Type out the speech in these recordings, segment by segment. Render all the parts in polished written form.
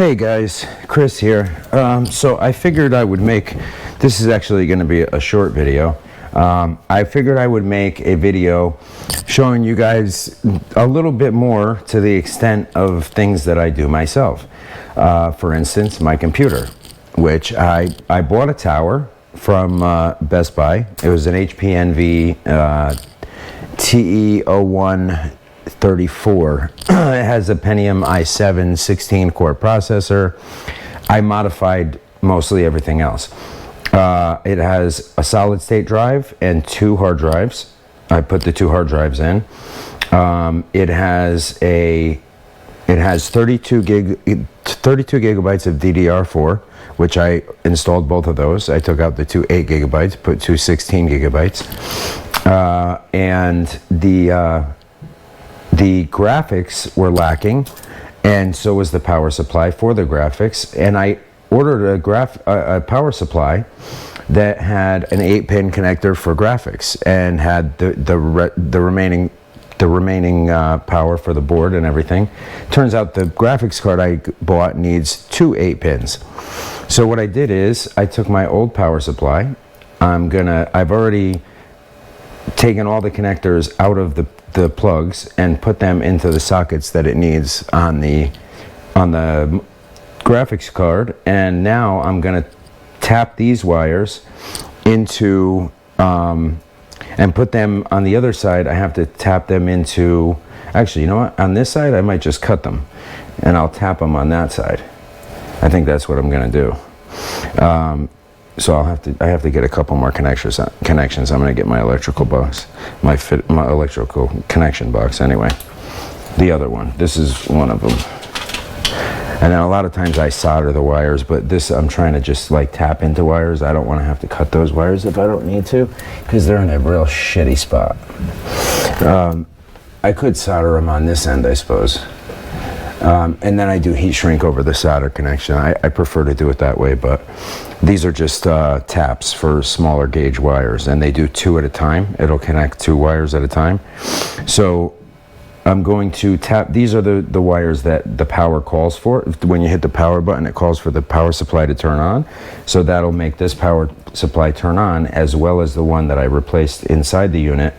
Hey guys, Chris here. So I figured I would make, this is actually going to be a short video. I figured I would make a video showing you guys a little bit more to the extent of things that I do myself. For instance, my computer, which I bought a tower from Best Buy. It was an HP Envy TE01 34. It has a Pentium i7 16-core processor. I modified mostly everything else. It has a solid-state drive and 2 hard drives. I put the 2 hard drives in. It has 32 gigabytes of DDR4, which I installed both of those. I took out the 2 8 gigabytes, put 2 16 gigabytes, and the graphics were lacking, and so was the power supply for the graphics. And I ordered a power supply that had an 8-pin connector for graphics and had the remaining power for the board and everything. Turns out the graphics card I bought needs 2 8-pins. So what I did is I took my old power supply. I've already taken all the connectors out of the plugs and put them into the sockets that it needs on the graphics card, and now I'm going to tap these wires into and put them on the other side. I have to tap them into, actually, you know what, on this side I might just cut them and I'll tap them on that side. I think that's what I'm going to do. So I have to get a couple more connections. I'm going to get my electrical box, my electrical connection box anyway. The other one. This is one of them. And then a lot of times I solder the wires, but this I'm trying to just like tap into wires. I don't want to have to cut those wires if I don't need to, because they're in a real shitty spot. I could solder them on this end, I suppose. And then I do heat shrink over the solder connection. I prefer to do it that way, but these are just taps for smaller gauge wires, and they do 2 at a time. It'll connect 2 wires at a time. So I'm going to tap, these are the wires that the power calls for. When you hit the power button, it calls for the power supply to turn on. So that'll make this power supply turn on, as well as the one that I replaced inside the unit.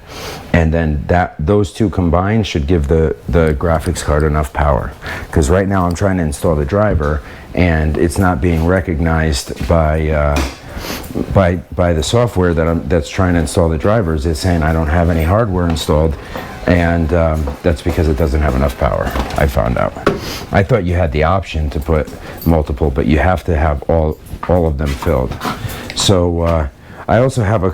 And then those 2 combined should give the graphics card enough power. Because right now I'm trying to install the driver, and it's not being recognized by the software that's trying to install the drivers. It's saying I don't have any hardware installed, and that's because it doesn't have enough power, I found out. I thought you had the option to put multiple, but you have to have all of them filled. So I also have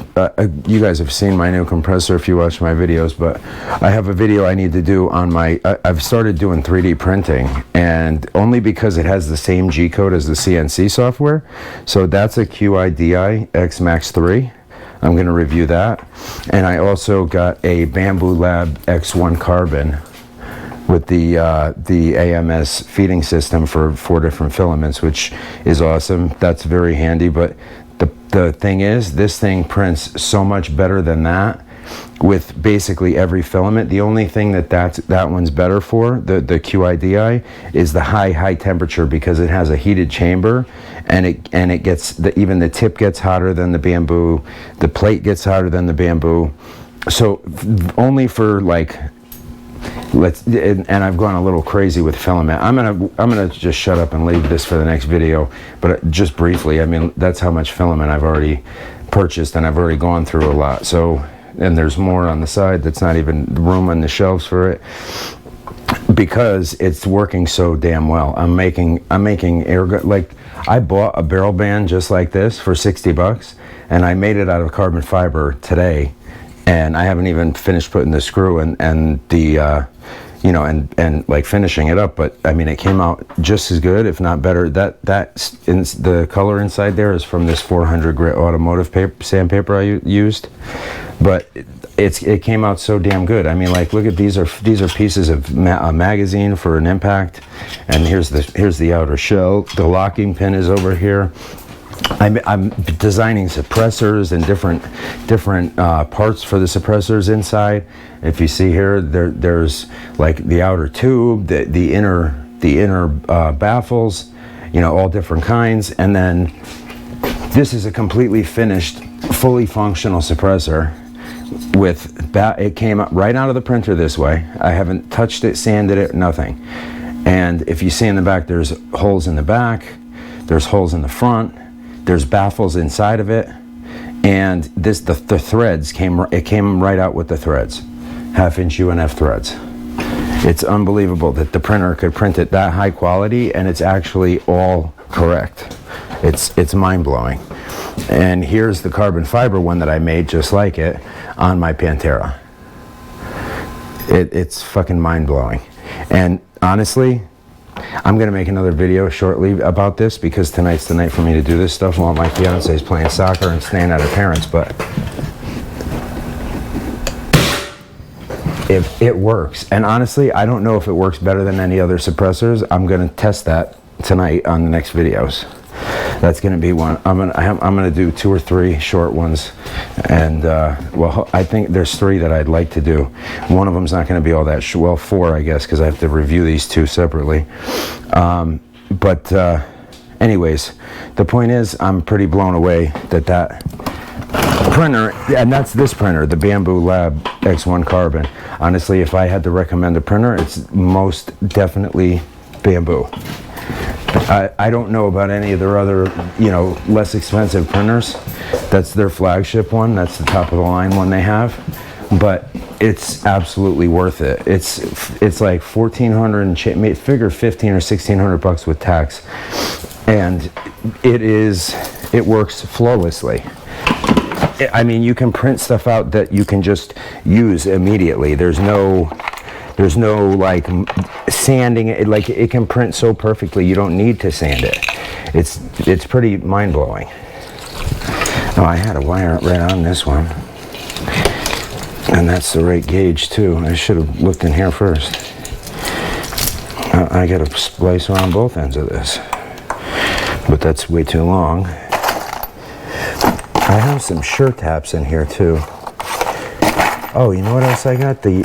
you guys have seen my new compressor if you watch my videos, but I have a video I need to do on I've started doing 3D printing, and only because it has the same G code as the CNC software. So that's a QIDI X Max 3. I'm going to review that. And I also got a Bamboo Lab X1 Carbon with the AMS feeding system for 4 different filaments, which is awesome. That's very handy, but the thing is, this thing prints so much better than that with basically every filament. The only thing that one's better for, the QIDI, is the high temperature, because it has a heated chamber, and it gets even the tip gets hotter than the bamboo, the plate gets hotter than the bamboo. So only for like, and I've gone a little crazy with filament. I'm gonna just shut up and leave this for the next video, but just briefly, I mean, that's how much filament I've already purchased, and I've already gone through a lot. So, and there's more on the side that's not even room on the shelves for it, because it's working so damn well. I'm making air, like, I bought a barrel band just like this for 60 bucks, and I made it out of carbon fiber today, and I haven't even finished putting the screw and the you know, and like finishing it up, but I mean, it came out just as good, if not better. The color inside there is from this 400 grit automotive sandpaper I used, but it came out so damn good. I mean, like, look at these are pieces of a magazine for an impact, and here's the outer shell. The locking pin is over here. I'm designing suppressors and different parts for the suppressors inside. If you see here, there's like the outer tube, the inner baffles, you know, all different kinds. And then this is a completely finished, fully functional suppressor with it came right out of the printer this way. I haven't touched it, sanded it, nothing. And if you see in the back, there's holes in the back, there's holes in the front, there's baffles inside of it, and the threads came right out with the threads, 1/2-inch UNF threads. It's unbelievable that the printer could print it that high quality, and it's actually all correct. It's mind-blowing. And here's the carbon fiber one that I made just like it on my Pantera. It's fucking mind-blowing. And honestly, I'm going to make another video shortly about this, because tonight's the night for me to do this stuff while my fiance is playing soccer and staying at her parents'. But if it works, and honestly, I don't know if it works better than any other suppressors. I'm going to test that tonight on the next videos. That's going to be one. I'm going to do 2 or 3 short ones, and well, I think there's 3 that I'd like to do. One of them's not going to be all that well, 4 I guess, because I have to review these 2 separately. But anyways, the point is, I'm pretty blown away that printer, and that's this printer, the Bamboo Lab X1 Carbon. Honestly, if I had to recommend a printer, it's most definitely Bamboo. I don't know about any of their other, you know, less expensive printers. That's their flagship one. That's the top of the line one they have. But it's absolutely worth it. It's like $1,400 and figure 15 or 1,600 bucks with tax, and it works flawlessly. I mean, you can print stuff out that you can just use immediately. There's no like sanding it. Like, it can print so perfectly you don't need to sand it. It's pretty mind-blowing. Oh, I had a wire right on this one, and that's the right gauge too. I should have looked in here first. I got to splice around both ends of this, but that's way too long. I have some sure taps in here too. Oh, you know what else I got? The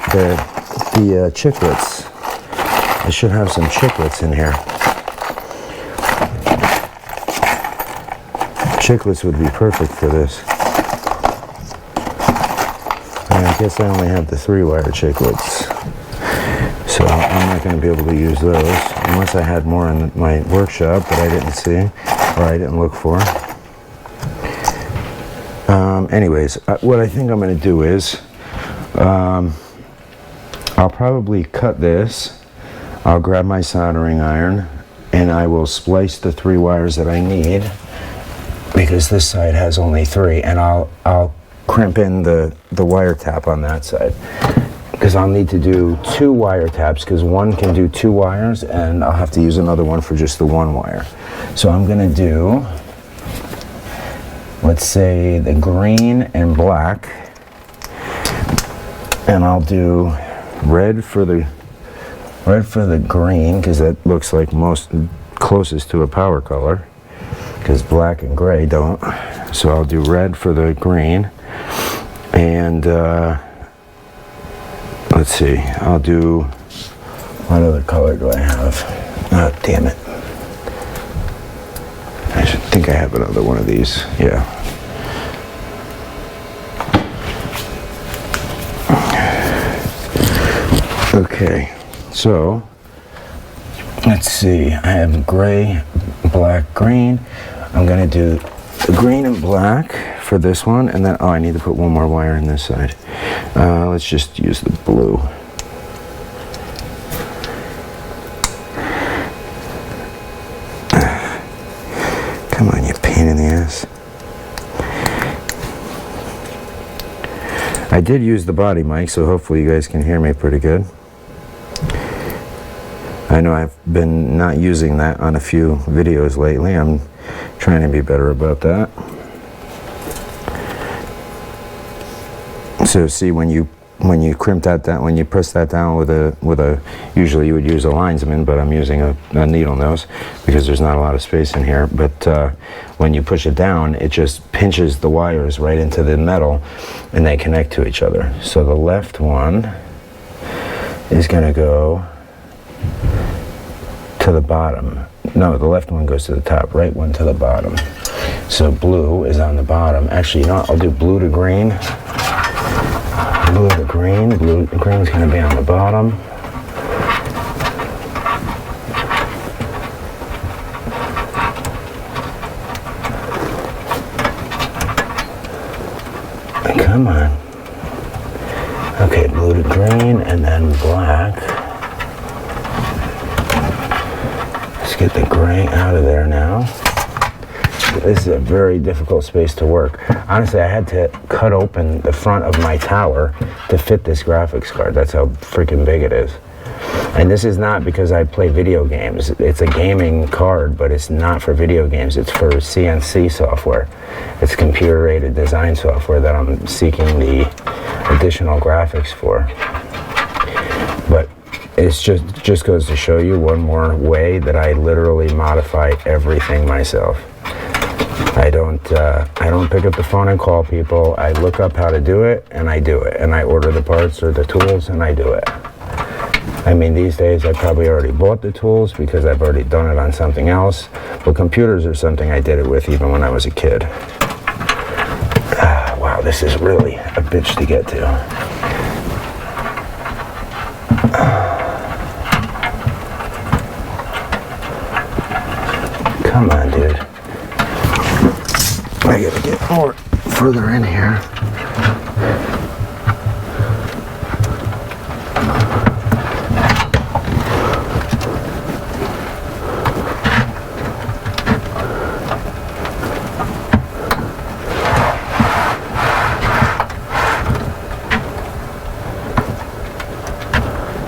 chiclets. I should have some chiclets in here. Chiclets would be perfect for this. And I guess I only have the 3-wire chiclets, so I'm not going to be able to use those unless I had more in my workshop that I didn't see or I didn't look for. Anyways, what I think I'm going to do is I'll probably cut this. I'll grab my soldering iron, and I will splice the 3 wires that I need, because this side has only 3, and I'll crimp in the wire tap on that side, because I'll need to do 2 wire taps, because one can do 2 wires, and I'll have to use another one for just the 1 wire. So I'm going to do, let's say, the green and black, and I'll do red for the green, because that looks like most closest to a power color, because black and gray don't. So I'll do red for the green, and let's see, I'll do, what other color do I have? Oh, damn it. I should think I have another one of these. Yeah. Okay, so let's see, I have gray, black, green. I'm going to do the green and black for this one, and then, oh, I need to put one more wire in this side. Let's just use the blue. Come on, you pain in the ass. I did use the body mic, so hopefully you guys can hear me pretty good. I know I've been not using that on a few videos lately. I'm trying to be better about that. So see, when you crimp that down, when you press that down with a usually you would use a linesman, but I'm using a needle nose because there's not a lot of space in here. But when you push it down, it just pinches the wires right into the metal, and they connect to each other. So the left one is going to go to the bottom. No, the left one goes to the top, right one to the bottom. So blue is on the bottom. Actually, you know what? I'll do blue to green. Blue to green. Blue to green is going to be on the bottom. Come on. Okay, blue to green and then black. Let's get the gray out of there now. This is a very difficult space to work. Honestly, I had to cut open the front of my tower to fit this graphics card. That's how freaking big it is. And this is not because I play video games. It's a gaming card, but it's not for video games. It's for CNC software. It's computer-aided design software that I'm seeking the additional graphics for. But it's just goes to show you one more way that I literally modify everything myself. I don't pick up the phone and call people. I look up how to do it, and I do it. And I order the parts or the tools, and I do it. I mean, these days I probably already bought the tools because I've already done it on something else. But computers are something I did it with even when I was a kid. Wow, this is really a bitch to get to. Come on, dude. I gotta get more further in here.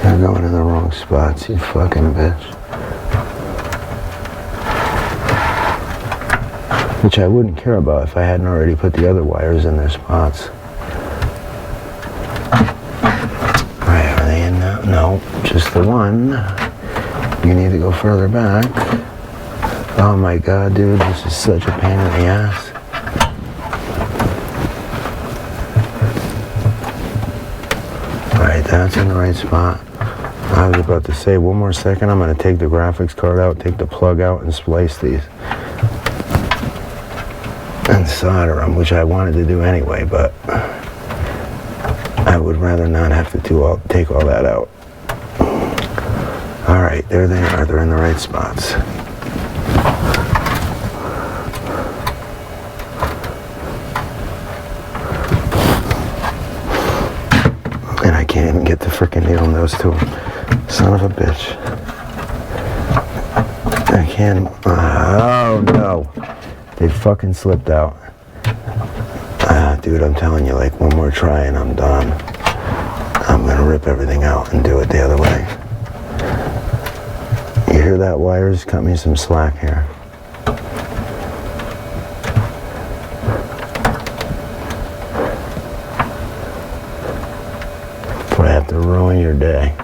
You're going in the wrong spots, you fucking bitch. Which I wouldn't care about if I hadn't already put the other wires in their spots. Alright, are they in now? No, just the one. You need to go further back. Oh my god, dude, this is such a pain in the ass. Alright, that's in the right spot. I was about to say, one more second, I'm going to take the graphics card out, take the plug out, and splice these. And solder them, which I wanted to do anyway, but I would rather not have to take all that out. Alright, there they are. They're in the right spots. And I can't even get the frickin' needle nose to them. Son of a bitch. I can't. Oh no. They fucking slipped out. Dude, I'm telling you, like, one more try and I'm done. I'm gonna rip everything out and do it the other way. You hear that, wires? Cut me some slack here. Before I have to ruin your day.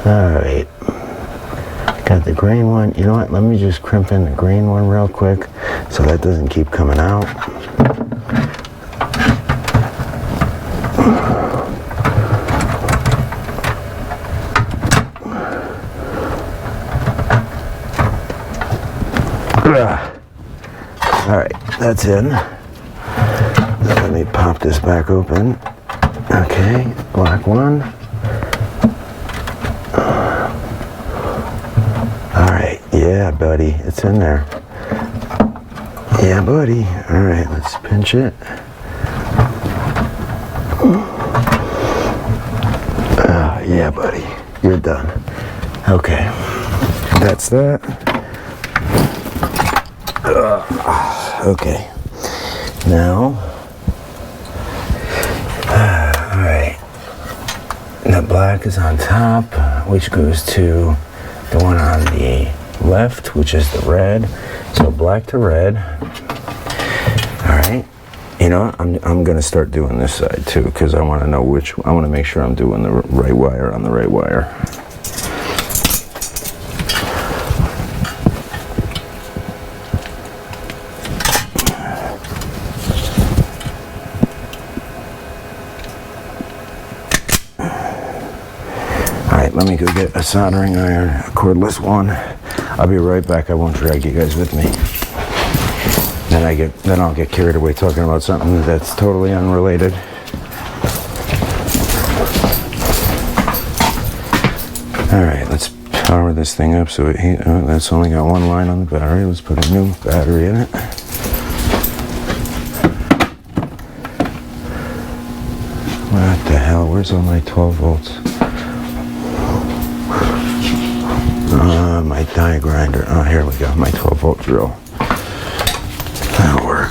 Alright, got the green one. You know what, let me just crimp in the green one real quick so that doesn't keep coming out. Alright, that's in. Now let me pop this back open. Okay, black one. Alright, yeah, buddy, it's in there. Yeah, buddy. Alright, let's pinch it. Yeah, buddy, you're done. Okay, that's that. Okay, now, alright, the black is on top, which goes to the one on the left, which is the red. So black to red. Alright, you know what? I'm going to start doing this side too, because I want to know I want to make sure I'm doing the right wire on the right wire. let me go get a soldering iron, a cordless one. I'll be right back. I won't drag you guys with me. Then I'll get carried away talking about something that's totally unrelated. All right, let's power this thing up so that's only got one line on the battery. Let's put a new battery in it. What the hell? Where's all my 12 volts? My die grinder. Oh, here we go. My 12 volt drill. That'll work.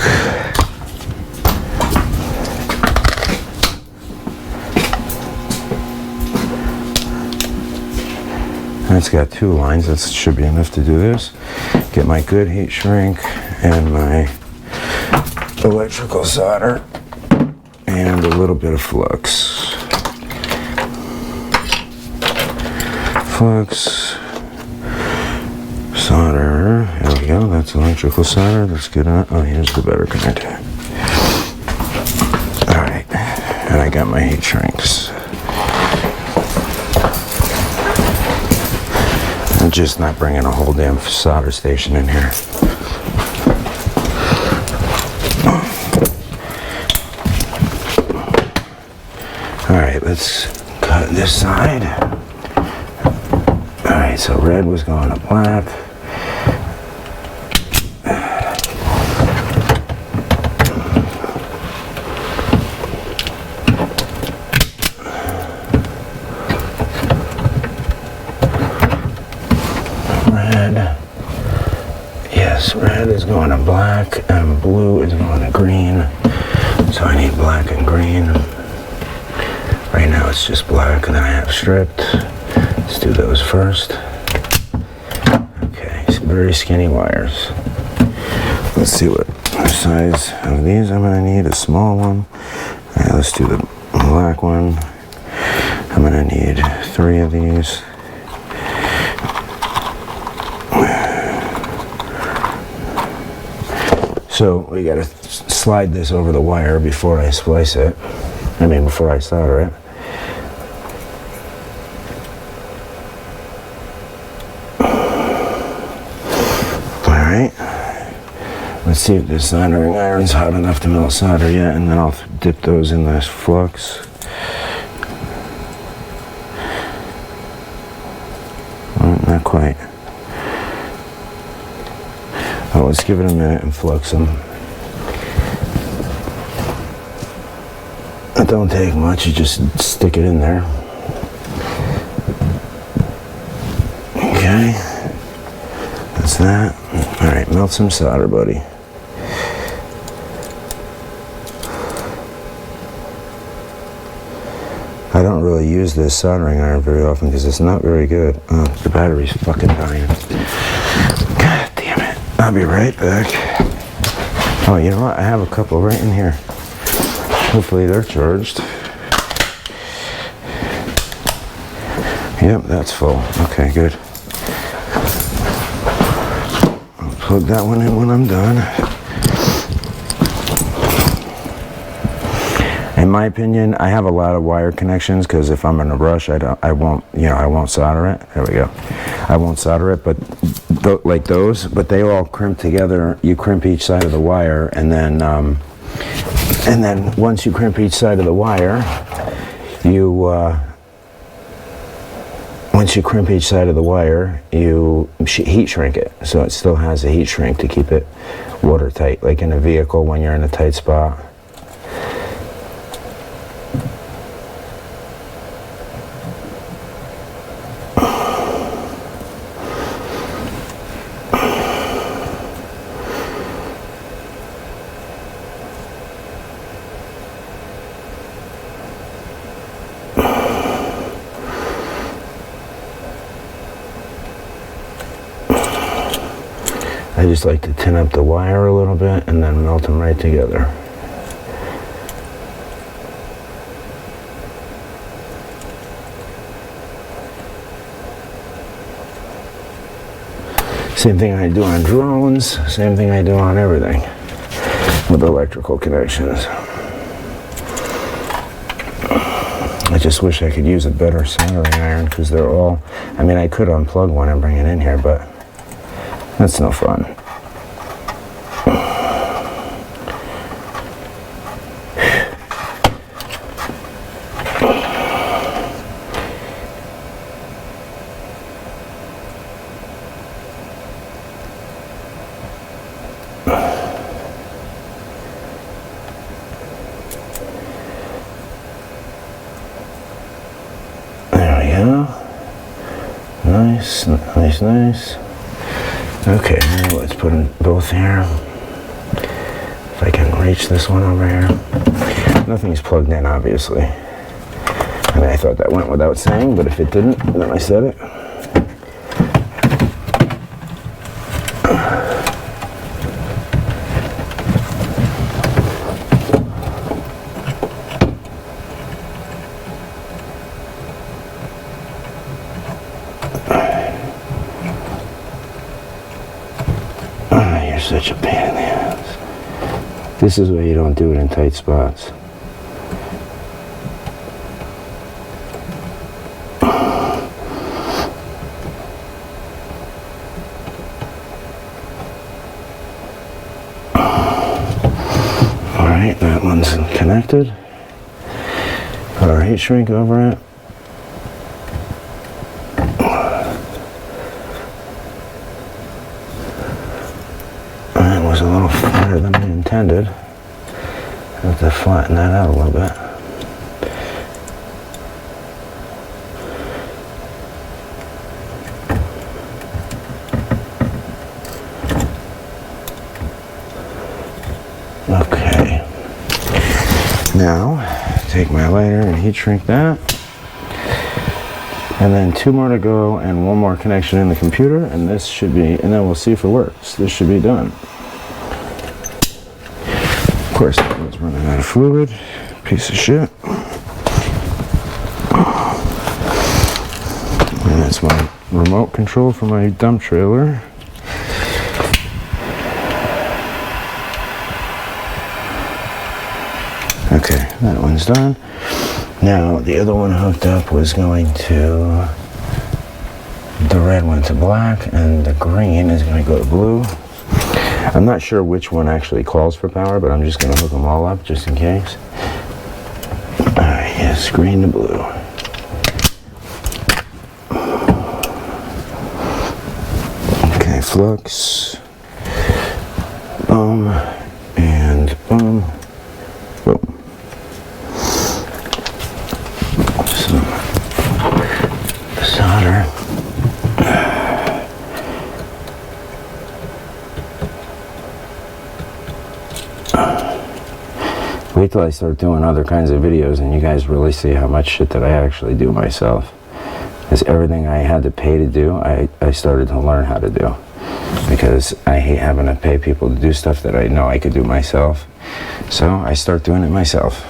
It's got 2 lines. That should be enough to do this. Get my good heat shrink and my electrical solder and a little bit of flux. Flux, solder. There we go. That's electrical solder. That's good enough. Oh, here's the better connector. All right, and I got my heat shrinks. I'm just not bringing a whole damn solder station in here. All right, let's cut this side. All right, so red was going to black. Red is going to black and blue is going to green, so I need black and green. Right now it's just black and then I have stripped. Let's do those first. Okay, some very skinny wires. Let's see what size of these I'm going to need. A small one. All right, let's do the black one. I'm going to need 3 of these. So we gotta slide this over the wire before I splice it. Before I solder it. All right. Let's see if this soldering iron's hot enough to melt solder yet, and then I'll dip those in this flux. Not quite. Oh, let's give it a minute and flux them. It don't take much, you just stick it in there. Okay, that's that. All right, melt some solder, buddy. I don't really use this soldering iron very often because it's not very good. Oh, the battery's fucking dying. God damn it. I'll be right back. Oh, you know what? I have a couple right in here. Hopefully they're charged. Yep, that's full. Okay, good. I'll plug that one in when I'm done. In my opinion, I have a lot of wire connections because if I'm in a rush, I won't solder it. There we go. I won't solder it, but like those, but they all crimp together. You crimp each side of the wire, and then once you crimp each side of the wire, you heat shrink it, so it still has a heat shrink to keep it watertight, like in a vehicle when you're in a tight spot. I just like to tin up the wire a little bit and then melt them right together. Same thing I do on drones, same thing I do on everything with electrical connections. I just wish I could use a better soldering iron because they're all, I mean, I could unplug one and bring it in here, but that's no fun. Nice. Okay, now let's put them both here. If I can reach this one over here. Nothing's plugged in, obviously. I mean, I thought that went without saying, but if it didn't, then I said it. Such a pain in the ass. This is why you don't do it in tight spots. Alright, that one's connected. Put our heat shrink over it. Was a little flatter than I intended. I have to flatten that out a little bit. Okay. Now, take my lighter and heat shrink that. And then 2 more to go and 1 more connection in the computer, and this should be, and then we'll see if it works. This should be done. Of course, that one's running out of fluid. Piece of shit. And that's my remote control for my dump trailer. Okay, that one's done. Now, the other one hooked up was going to, the red went to black, and the green is going to go to blue. I'm not sure which one actually calls for power, but I'm just going to hook them all up just in case. Alright, yes, green to blue. Okay, flux. Boom. And boom. Boom. Some solder. Wait till I start doing other kinds of videos and you guys really see how much shit that I actually do myself. Because everything I had to pay to do, I started to learn how to do. Because I hate having to pay people to do stuff that I know I could do myself. So I start doing it myself.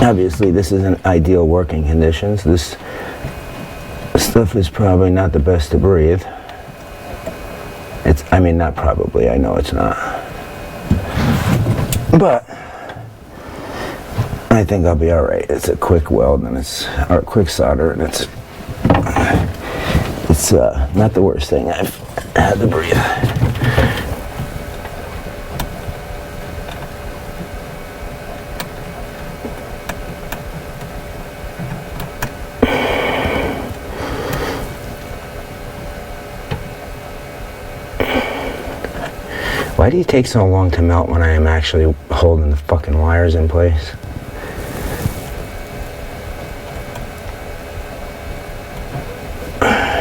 Obviously, this isn't ideal working conditions. This stuff is probably not the best to breathe. I mean, not probably, I know it's not. But I think I'll be alright. It's a quick weld and or quick solder, and it's not the worst thing I've had to breathe. Why do you take so long to melt when I am actually holding the fucking wires in place?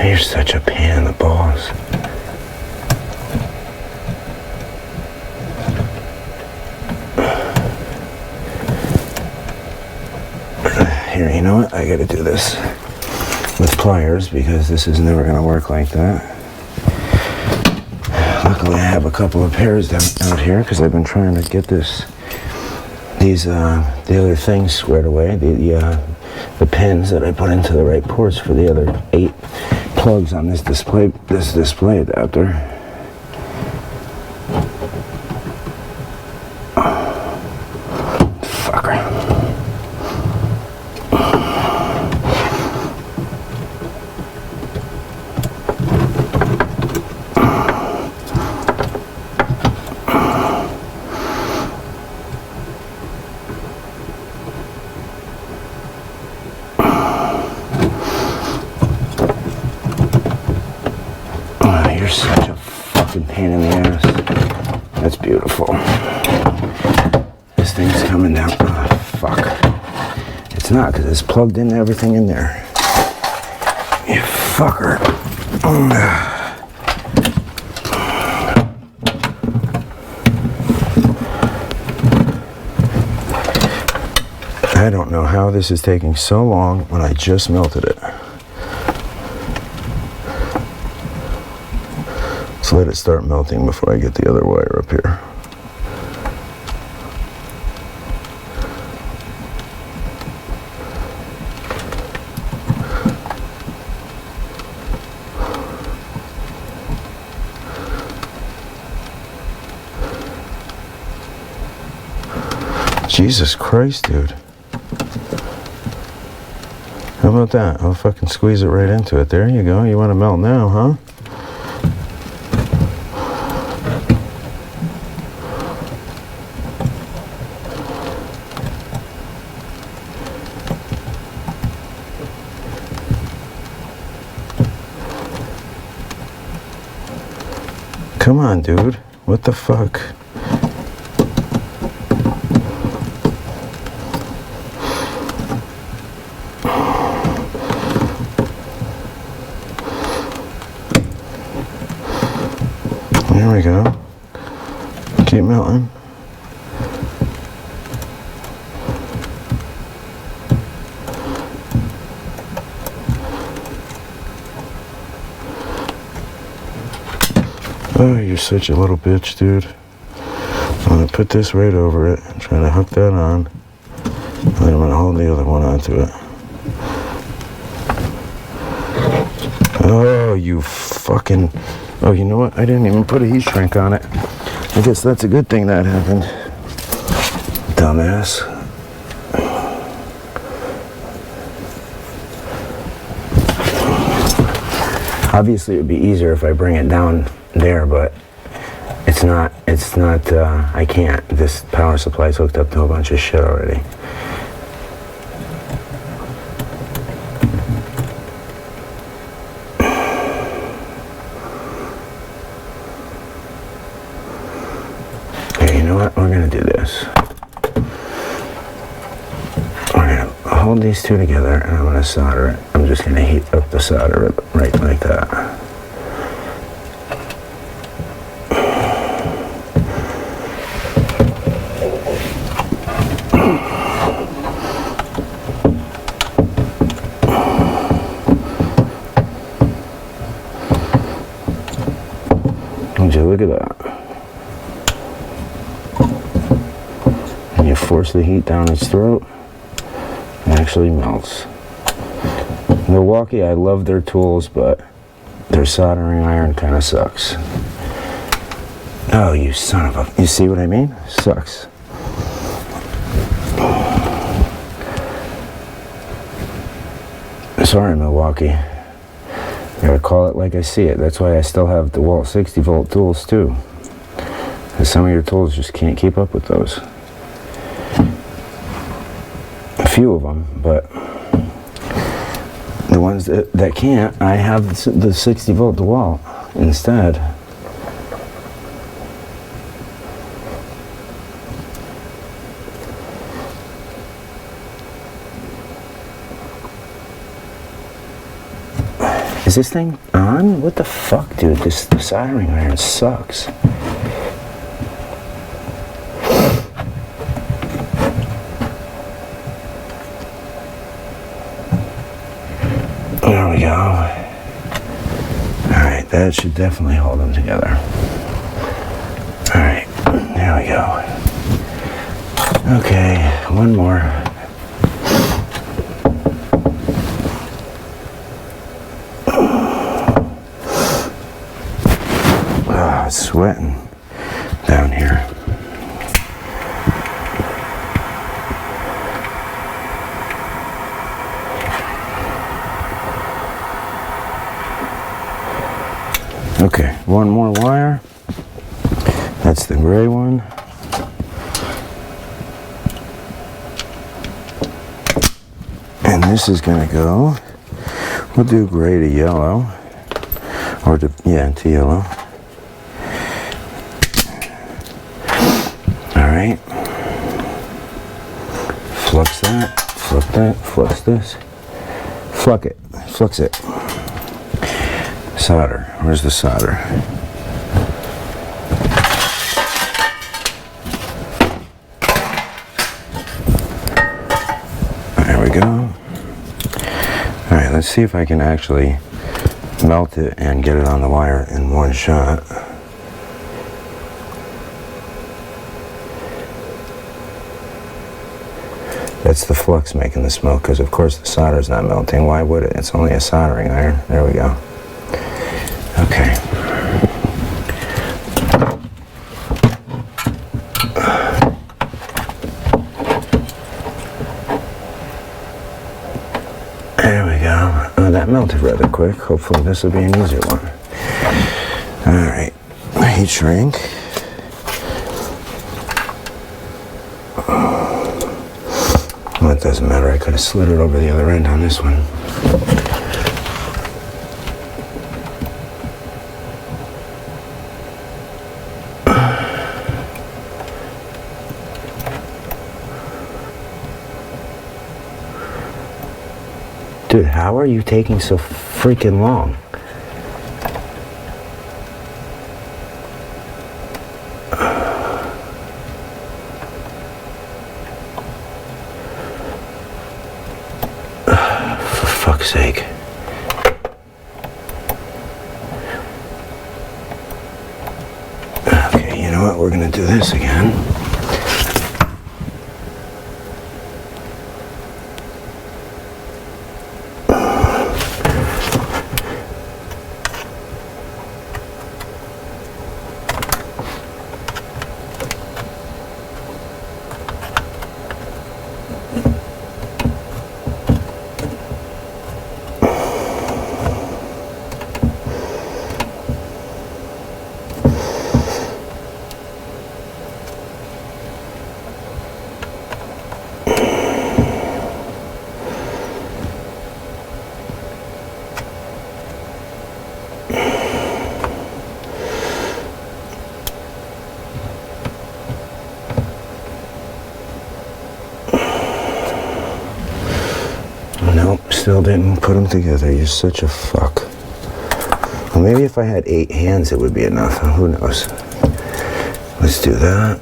You're such a pain in the balls. Here, you know what? I gotta do this with pliers because this is never gonna work like that. Luckily, I have a couple of pairs out here because I've been trying to get the other things squared away. The pins that I put into the right ports for the other 8 plugs on this display adapter. You're such a fucking pain in the ass. That's beautiful. This thing's coming down. Oh, fuck. It's not, because it's plugged into everything in there. You fucker. I don't know how this is taking so long when I just melted it. Let's let it start melting before I get the other wire up here. Jesus Christ, dude. How about that? I'll fucking squeeze it right into it. There you go. You want to melt now, huh? Come on, dude. What the fuck? There we go. Keep melting. Oh, you're such a little bitch, dude. I'm gonna put this right over it and try to hook that on. And then I'm gonna hold the other one onto it. Oh, you fucking... Oh, you know what? I didn't even put a heat shrink on it. I guess that's a good thing that happened. Dumbass. Obviously, it would be easier if I bring it down there, but it's not, I can't. This power supply is hooked up to a bunch of shit already. Okay, you know what? We're gonna do this. We're gonna hold these two together and I'm gonna solder it. I'm just gonna heat up the solder right like that. Look at that. And you force the heat down its throat, it actually melts. Milwaukee, I love their tools, but their soldering iron kind of sucks. Oh, you son of a... You see what I mean? Sucks. Sorry, Milwaukee. Gotta call it like I see it. That's why I still have DeWalt 60 volt tools too. Because some of your tools just can't keep up with those. A few of them, but the ones that can't, I have the 60 volt DeWalt instead. Is this thing on? What the fuck, dude? The soldering iron sucks. There we go. Alright, that should definitely hold them together. Alright, there we go. Okay, one more. It's sweating down here. Okay, one more wire. That's the gray one. And this is gonna go, we'll do gray to yellow. Or to, yeah, to yellow. Alright. Flux that, flux this. Flux it. Solder, where's the solder? There we go. Alright, let's see if I can actually melt it and get it on the wire in one shot. That's the flux making the smoke, because of course the solder's not melting. Why would it? It's only a soldering iron. There we go. Okay. There we go. Oh, that melted rather quick. Hopefully this will be an easier one. Alright. Heat shrink. Well, it doesn't matter. I could have slid it over the other end on this one. Dude, how are you taking so freaking long? For fuck's sake. Okay, you know what? We're gonna do this again. Nope, still didn't put them together. You're such a fuck. Well, maybe if I had 8 hands it would be enough. Who knows? Let's do that.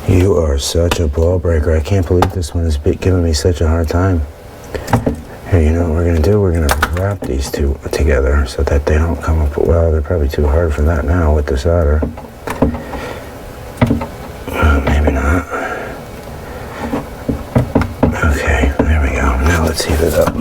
You are such a ball breaker. I can't believe this one is giving me such a hard time. Here, you know what we're going to do? We're going to wrap these two together so that they don't come up. Well, they're probably too hard for that now with the solder. Maybe not. Okay, there we go. Now let's heat it up.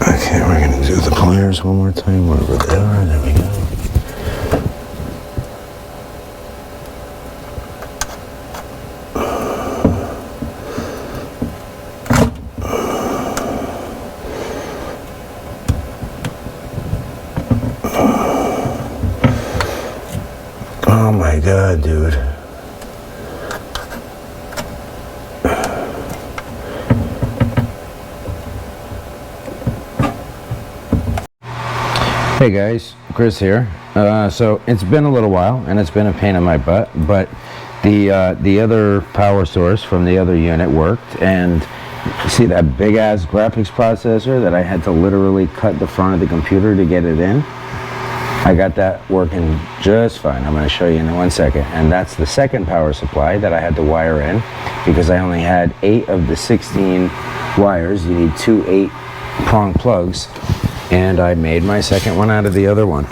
Okay, we're going to do the pliers one more time, wherever they are. There we go. Oh my God, dude. Hey guys, Chris here. So it's been a little while and it's been a pain in my butt, but the other power source from the other unit worked, and see that big ass graphics processor that I had to literally cut the front of the computer to get it in? I got that working just fine. I'm going to show you in 1 second. And that's the second power supply that I had to wire in because I only had 8 of the 16 wires. You need 2 8-prong plugs. And I made my second one out of the other one.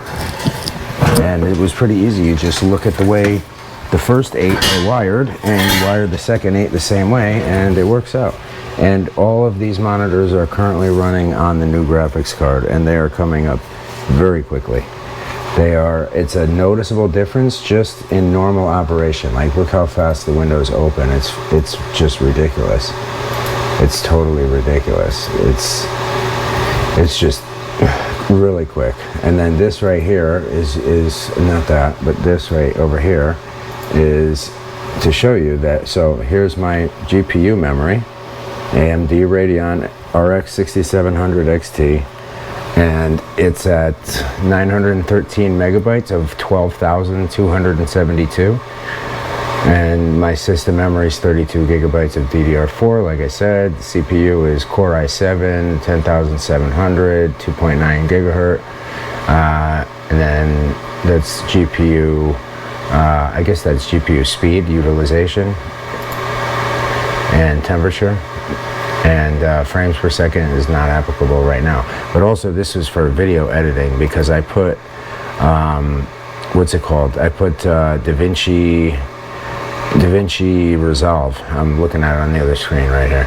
And it was pretty easy. You just look at the way the first 8 are wired and wire the second 8 the same way, and it works out. And all of these monitors are currently running on the new graphics card, and they are coming up very quickly. It's a noticeable difference just in normal operation. Like, look how fast the windows open. It's just ridiculous. It's totally ridiculous. It's just really quick. And then this right here is not that, but this right over here is to show you that. So here's my GPU memory, AMD Radeon RX 6700 XT, and it's at 913 megabytes of 12,272. And my system memory is 32 gigabytes of DDR4, like I said. The CPU is Core i7, 10700, 2.9 gigahertz. And then that's GPU, I guess that's GPU speed, utilization, and temperature. And frames per second is not applicable right now. But also this is for video editing because I put, what's it called? I put DaVinci Resolve. I'm looking at it on the other screen right here.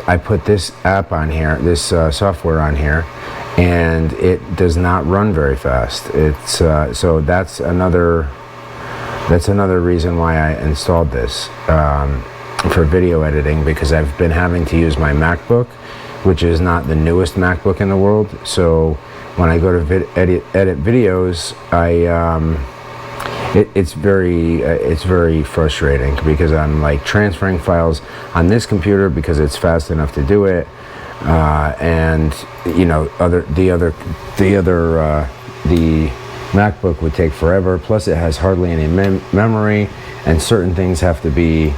I put this app on here, this software on here, and it does not run very fast. It's so that's another reason why I installed this for video editing, because I've been having to use my MacBook, which is not the newest MacBook in the world. So when I go to edit videos, it's very frustrating because I'm like transferring files on this computer because it's fast enough to do it, and you know, the MacBook would take forever. Plus, it has hardly any memory, and certain things have to be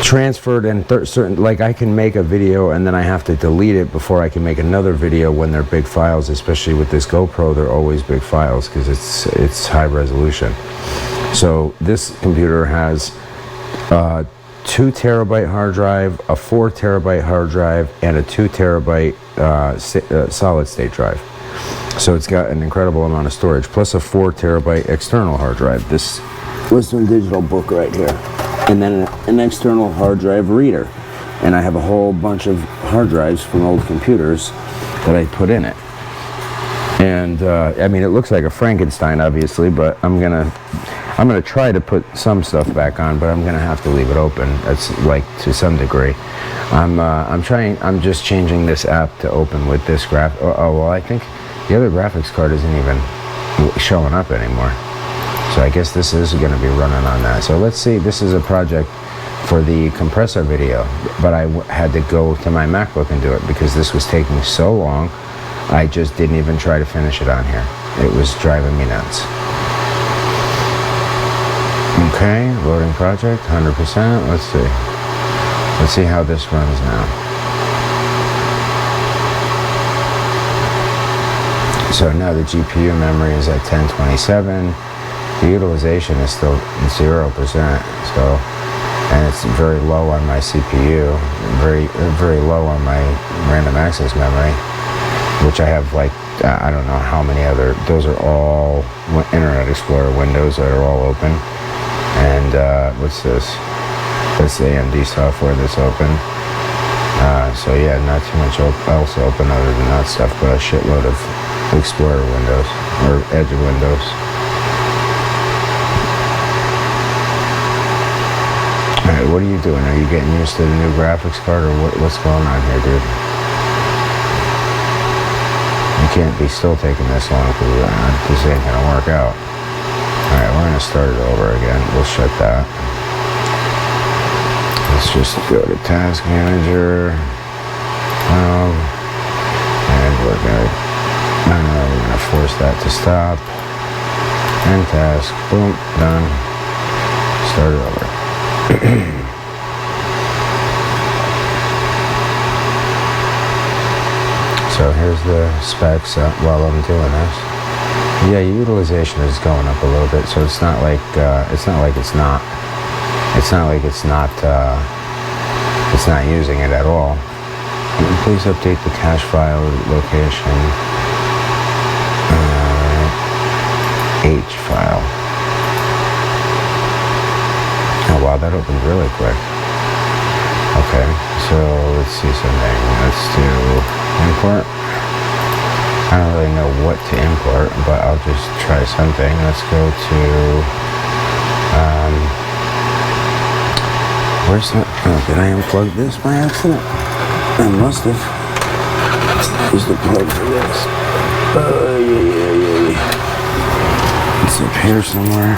transferred, and certain, like, I can make a video and then I have to delete it before I can make another video when they're big files. Especially with this GoPro, they're always big files because it's high resolution. So this computer has 2 terabyte hard drive, a 4 terabyte hard drive, and a 2 terabyte solid state drive. So it's got an incredible amount of storage, plus a 4 terabyte external hard drive. This Western Digital book right here. And then an external hard drive reader. And I have a whole bunch of hard drives from old computers that I put in it. And I mean, it looks like a Frankenstein, obviously, but I'm gonna try to put some stuff back on, but I'm gonna have to leave it open. That's like to some degree. I'm just changing this app to open with this well, I think the other graphics card isn't even showing up anymore. So I guess this is going to be running on that. So let's see, this is a project for the compressor video, but I had to go to my MacBook and do it because this was taking so long. I just didn't even try to finish it on here. It was driving me nuts. Okay, loading project, 100%. Let's see. Let's see how this runs now. So now the GPU memory is at 1027. The utilization is still 0%, so, and it's very low on my CPU, very low on my random access memory, which I have like, I don't know how many other, those are all Internet Explorer windows that are all open. And what's this? That's the AMD software that's open. So yeah, not too much else open other than that stuff, but a shitload of Explorer windows, or Edge windows. Alright, what are you doing? Are you getting used to the new graphics card, or what's going on here, dude? You can't be still taking this long because this ain't gonna work out. Alright, we're gonna start it over again. We'll shut that. Let's just go to Task Manager. And we're gonna force that to stop. And task. Boom. Done. Start it over. here's the specs while I'm doing this. Yeah, utilization is going up a little bit, so it's not like it's not using it at all. Please update the cache file location. H file. Oh wow, that opened really quick. Okay, so let's see something. Let's do import. I don't really know what to import, but I'll just try something. Let's go to, where's that? Oh, did I unplug this by accident? I must have. Use the plug for this. Yeah. It's up here somewhere.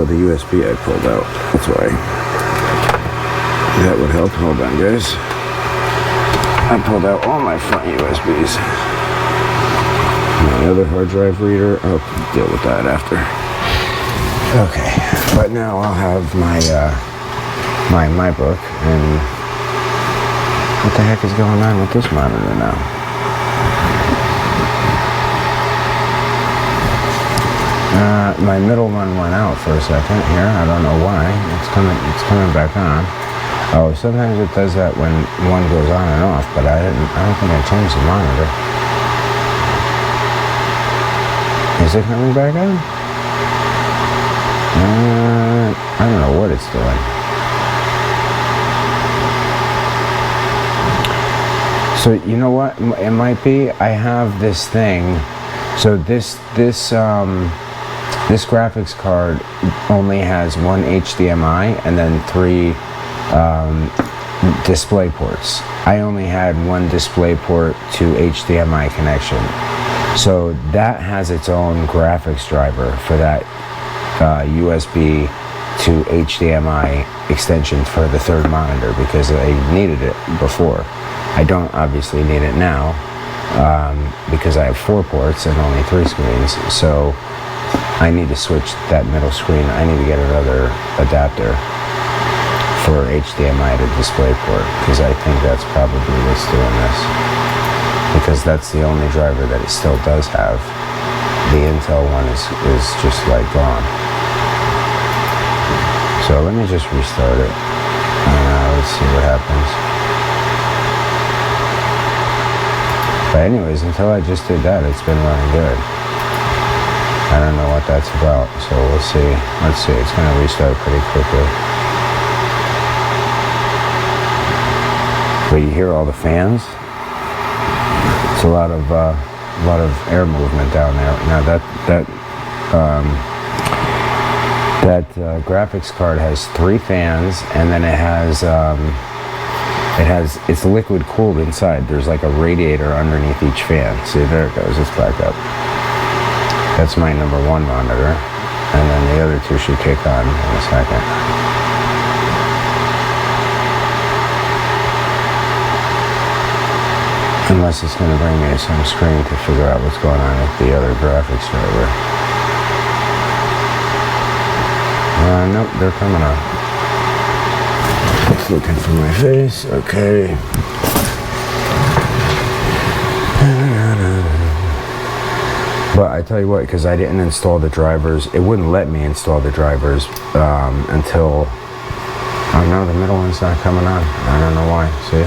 The USB I pulled out. That's why. That would help. Hold on, guys. I pulled out all my front USBs. My other hard drive reader, I'll deal with that after. Okay, but now I'll have my book, and what the heck is going on with this monitor now? My middle one went out for a second here. I don't know why. It's coming back on. Oh, sometimes it does that when one goes on and off, but I don't think I changed the monitor. Is it coming back on? I don't know what it's doing. So you know what? It might be I have this thing. So this graphics card only has one HDMI and then 3 display ports. I only had one display port to HDMI connection. So that has its own graphics driver for that USB to HDMI extension for the third monitor because I needed it before. I don't obviously need it now because I have 4 ports and only 3 screens. So I need to switch that middle screen. I need to get another adapter for HDMI to DisplayPort because I think that's probably what's doing this, because that's the only driver that it still does have. The Intel one is just like gone. So let me just restart it. Let's see what happens. But anyways, until I just did that, it's been running good. I don't know what that's about, so we'll see. Let's see, it's going to restart pretty quickly. But you hear all the fans? It's a lot of air movement down there. Now that graphics card has 3 fans, and then it's liquid cooled inside. There's like a radiator underneath each fan. See, there it goes. It's back up. That's my number 1 monitor, and then the other 2 should kick on in a second. Unless it's going to bring me to some screen to figure out what's going on with the other graphics driver. Nope, they're coming on. It's looking for my face. Okay. But I tell you what, because I didn't install the drivers, it wouldn't let me install the drivers until... Oh no, the middle one's not coming on. I don't know why. See?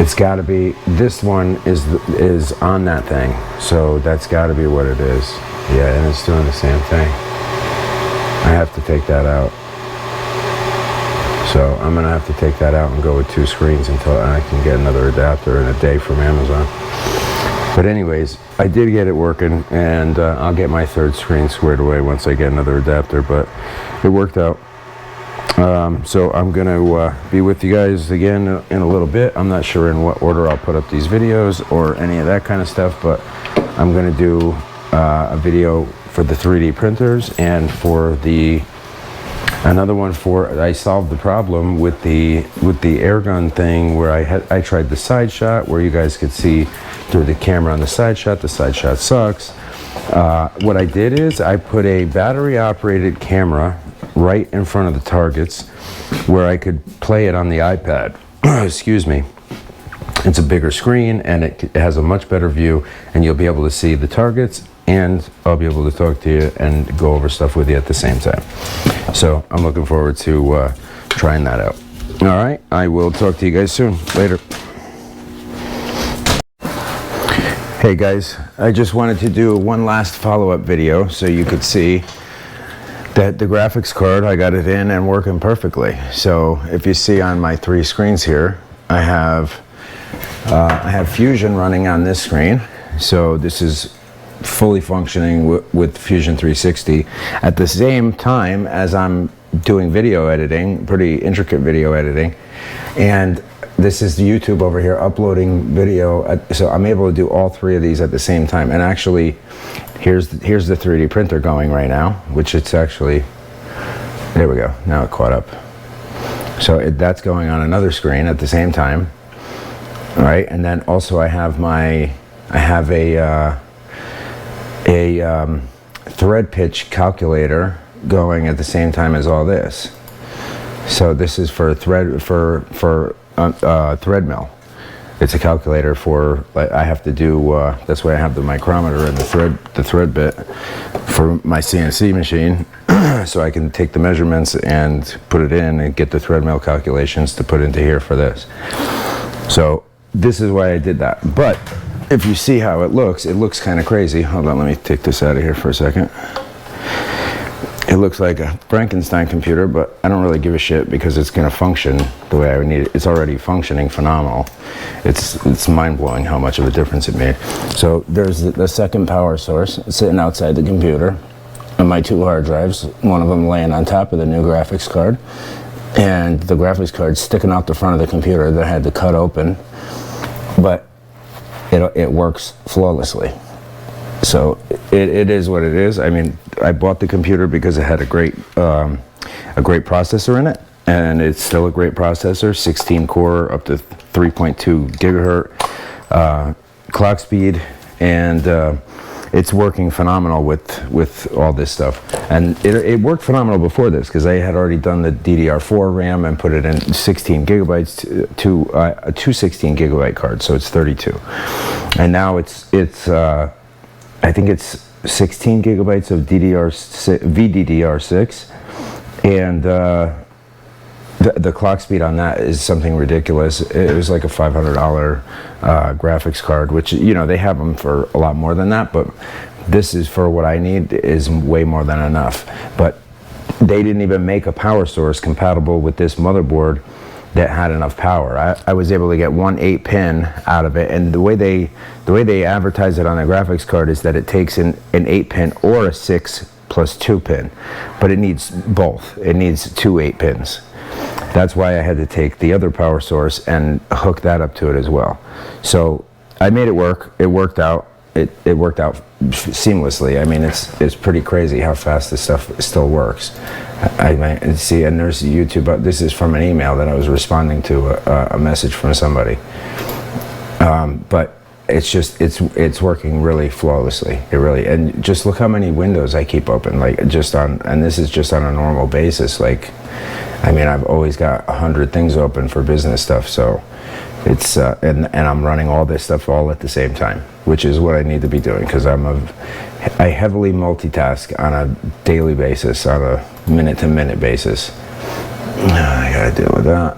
It's got to be, this one is on that thing, so that's got to be what it is. Yeah, and it's doing the same thing. I have to take that out. So I'm going to have to take that out and go with 2 screens until I can get another adapter in a day from Amazon. But anyways, I did get it working, and I'll get my 3rd screen squared away once I get another adapter, but it worked out. So I'm going to be with you guys again in a little bit. I'm not sure in what order I'll put up these videos or any of that kind of stuff, but I'm going to do a video for the 3D printers and for another one for, I solved the problem with the air gun thing where I tried the side shot where you guys could see through the camera on the side shot. The side shot sucks. What I did is I put a battery operated camera right in front of the targets where I could play it on the iPad. Excuse me. It's a bigger screen, and it has a much better view, and you'll be able to see the targets, and I'll be able to talk to you and go over stuff with you at the same time. So I'm looking forward to trying that out. All right, I will talk to you guys soon. Later. Hey guys, I just wanted to do one last follow-up video so you could see that the graphics card, I got it in and working perfectly. So if you see on my 3 screens here, I have Fusion running on this screen. So this is fully functioning with Fusion 360 at the same time as I'm doing video editing, pretty intricate video editing. And this is the YouTube over here uploading video. So I'm able to do all 3 of these at the same time. And actually, here's the 3D printer going right now, which it's actually, there we go, now it caught up. So that's going on another screen at the same time. All right, and then also I have a thread pitch calculator going at the same time as all this. So this is for thread mill. It's a calculator for, I have to do, that's why I have the micrometer and the thread bit for my CNC machine. So I can take the measurements and put it in and get the thread mill calculations to put into here for this. So this is why I did that. But if you see how it looks kind of crazy. Hold on, let me take this out of here for a second. It looks like a Frankenstein computer, but I don't really give a shit because it's going to function the way I would need it. It's already functioning phenomenal. It's mind-blowing how much of a difference it made. So there's the second power source sitting outside the computer, and my 2 hard drives, one of them laying on top of the new graphics card, and the graphics card sticking out the front of the computer that I had to cut open, but it works flawlessly. So it is what it is. I mean, I bought the computer because it had a great processor in it, and it's still a great processor, 16 core up to 3.2 gigahertz clock speed, and it's working phenomenal with all this stuff. And it worked phenomenal before this because I had already done the DDR4 RAM and put it in 16 gigabytes to 2 16 gigabyte cards, so it's 32. And now it's I think it's 16 gigabytes of VDDR6, and the clock speed on that is something ridiculous. It was like a $500 graphics card, which, you know, they have them for a lot more than that, but this is for what I need is way more than enough. But they didn't even make a power source compatible with this motherboard that had enough power. I was able to get one 8-pin out of it, and the way they advertise it on the graphics card is that it takes an 8-pin or a 6+2 pin, but it needs both. It needs 2 8-pins. That's why I had to take the other power source and hook that up to it as well. So I made it work. It worked out. It worked out seamlessly. I mean, it's pretty crazy how fast this stuff still works. I see, and there's YouTube. This is from an email that I was responding to a message from somebody. But it's working really flawlessly. It really, and just look how many windows I keep open, like and this is just on a normal basis. Like, I mean, I've always got 100 things open for business stuff. So it's and I'm running all this stuff all at the same time, which is what I need to be doing because I heavily multitask on a daily basis, on a minute-to-minute basis. I gotta deal with that.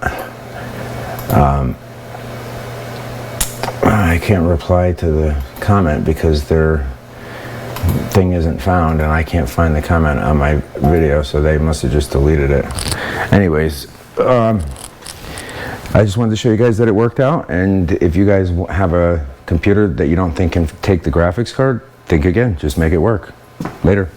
I can't reply to the comment because their thing isn't found, and I can't find the comment on my video, so they must have just deleted it. Anyways, I just wanted to show you guys that it worked out, and if you guys have a computer that you don't think can take the graphics card, think again. Just make it work. Later.